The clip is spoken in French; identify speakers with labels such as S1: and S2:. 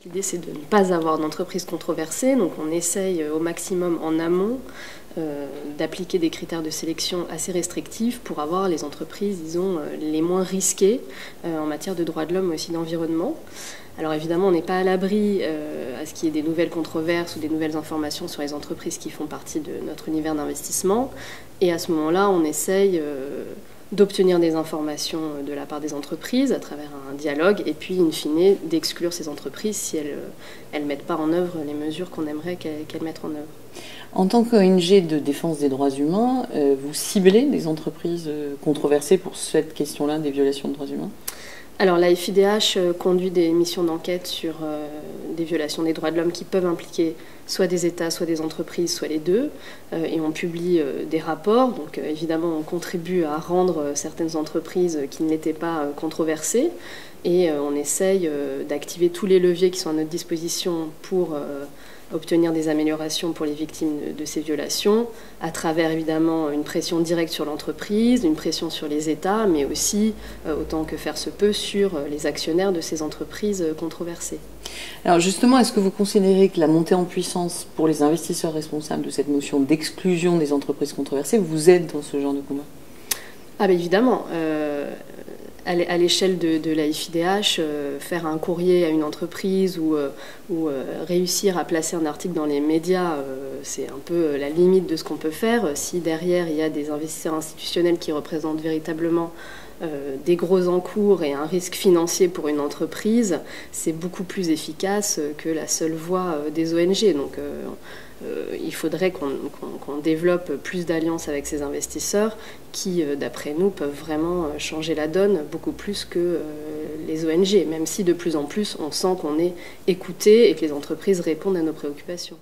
S1: L'idée, c'est de ne pas avoir d'entreprise controversée, donc on essaye au maximum en amont d'appliquer des critères de sélection assez restrictifs pour avoir les entreprises, disons, les moins risquées en matière de droits de l'homme, mais aussi d'environnement. Alors évidemment, on n'est pas à l'abri à ce qu'il y ait des nouvelles controverses ou des nouvelles informations sur les entreprises qui font partie de notre univers d'investissement. Et à ce moment-là, on essaye d'obtenir des informations de la part des entreprises à travers un dialogue et puis, in fine, d'exclure ces entreprises si elles ne mettent pas en œuvre les mesures qu'on aimerait qu'elles mettent en œuvre.
S2: En tant qu'ONG de défense des droits humains, vous ciblez des entreprises controversées pour cette question-là des violations de droits humains ?
S1: Alors la FIDH conduit des missions d'enquête sur des violations des droits de l'homme qui peuvent impliquer soit des États, soit des entreprises, soit les deux. Et on publie des rapports. Donc évidemment, on contribue à rendre certaines entreprises qui ne l'étaient pas controversées. Et on essaye d'activer tous les leviers qui sont à notre disposition pour obtenir des améliorations pour les victimes de ces violations, à travers évidemment une pression directe sur l'entreprise, une pression sur les États, mais aussi, autant que faire se peut, sur les actionnaires de ces entreprises controversées.
S2: Alors justement, est-ce que vous considérez que la montée en puissance pour les investisseurs responsables de cette notion d'exclusion des entreprises controversées vous aide dans ce genre de combat ?
S1: Ah ben évidemment. À l'échelle de la FIDH, faire un courrier à une entreprise ou réussir à placer un article dans les médias, c'est un peu la limite de ce qu'on peut faire. Si derrière, il y a des investisseurs institutionnels qui représentent véritablement des gros encours et un risque financier pour une entreprise, c'est beaucoup plus efficace que la seule voix des ONG. Donc, il faudrait qu'on développe plus d'alliances avec ces investisseurs qui, d'après nous, peuvent vraiment changer la donne beaucoup plus que les ONG, même si de plus en plus on sent qu'on est écouté et que les entreprises répondent à nos préoccupations.